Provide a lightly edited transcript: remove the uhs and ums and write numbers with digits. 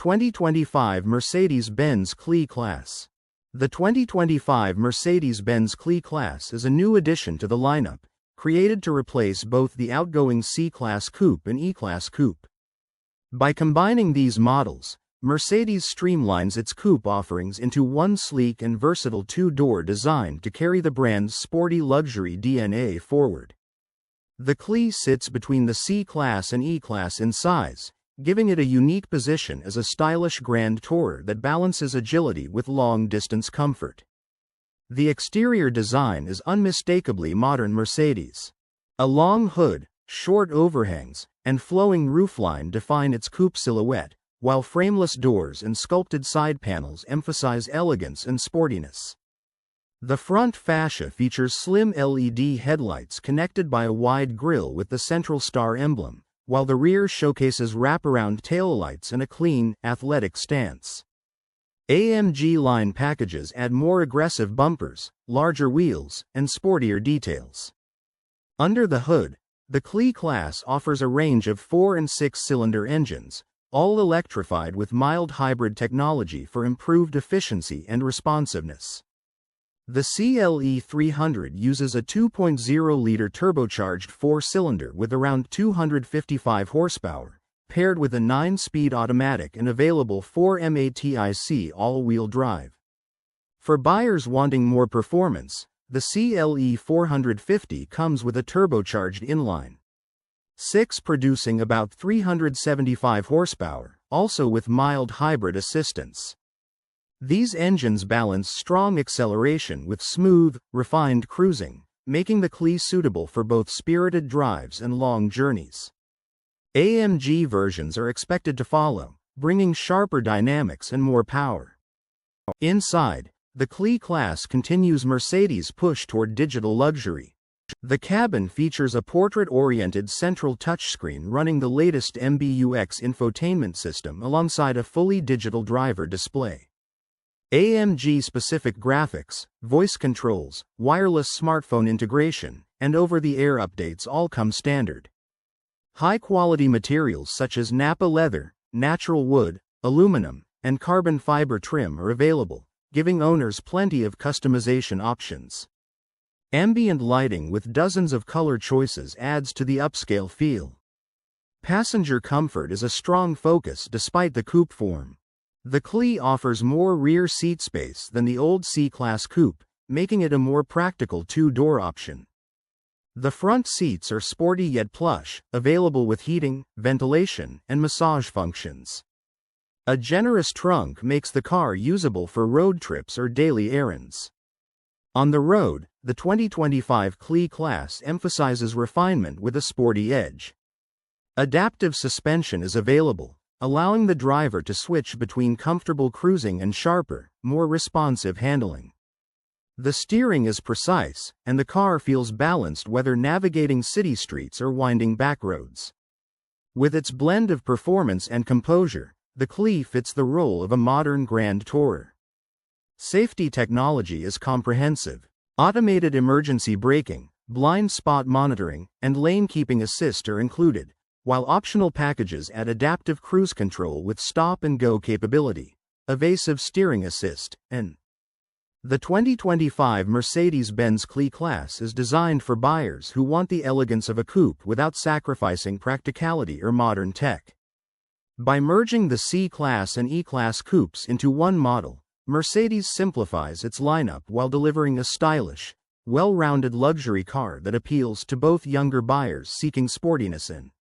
2025 Mercedes-Benz CLE-Class. The 2025 Mercedes-Benz CLE-Class is a new addition to the lineup, created to replace both the outgoing C-Class Coupe and E-Class Coupe. By combining these models, Mercedes streamlines its coupe offerings into one sleek and versatile two-door design to carry the brand's sporty luxury DNA forward. The CLE sits between the C-Class and E-Class in size, giving it a unique position as a stylish grand tourer that balances agility with long-distance comfort. The exterior design is unmistakably modern Mercedes. A long hood, short overhangs, and flowing roofline define its coupe silhouette, while frameless doors and sculpted side panels emphasize elegance and sportiness. The front fascia features slim LED headlights connected by a wide grille with the central star emblem, while the rear showcases wraparound taillights and a clean, athletic stance. AMG line packages add more aggressive bumpers, larger wheels, and sportier details. Under the hood, the CLE-Class offers a range of 4- and 6-cylinder engines, all electrified with mild hybrid technology for improved efficiency and responsiveness. The CLE-300 uses a 2.0-liter turbocharged 4-cylinder with around 255 horsepower, paired with a 9-speed automatic and available 4MATIC all-wheel drive. For buyers wanting more performance, the CLE-450 comes with a turbocharged inline 6 producing about 375 horsepower, also with mild hybrid assistance. These engines balance strong acceleration with smooth, refined cruising, making the CLE suitable for both spirited drives and long journeys. AMG versions are expected to follow, bringing sharper dynamics and more power. Inside, the CLE-Class continues Mercedes' push toward digital luxury. The cabin features a portrait-oriented central touchscreen running the latest MBUX infotainment system alongside a fully digital driver display. AMG-specific graphics, voice controls, wireless smartphone integration, and over-the-air updates all come standard. High-quality materials such as Nappa leather, natural wood, aluminum, and carbon fiber trim are available, giving owners plenty of customization options. Ambient lighting with dozens of color choices adds to the upscale feel. Passenger comfort is a strong focus despite the coupe form. The CLE offers more rear seat space than the old C-Class Coupe, making it a more practical two-door option. The front seats are sporty yet plush, available with heating, ventilation, and massage functions. A generous trunk makes the car usable for road trips or daily errands. On the road, the 2025 CLE-Class emphasizes refinement with a sporty edge. Adaptive suspension is available, allowing the driver to switch between comfortable cruising and sharper, more responsive handling. The steering is precise, and the car feels balanced whether navigating city streets or winding back roads. With its blend of performance and composure, the CLE fits the role of a modern grand tourer. Safety technology is comprehensive. Automated emergency braking, blind spot monitoring, and lane keeping assist are included, while optional packages add adaptive cruise control with stop-and-go capability, evasive steering assist, and the 2025 Mercedes-Benz CLE-Class is designed for buyers who want the elegance of a coupe without sacrificing practicality or modern tech. By merging the C-Class and E-Class coupes into one model, Mercedes simplifies its lineup while delivering a stylish, well-rounded luxury car that appeals to both younger buyers seeking sportiness and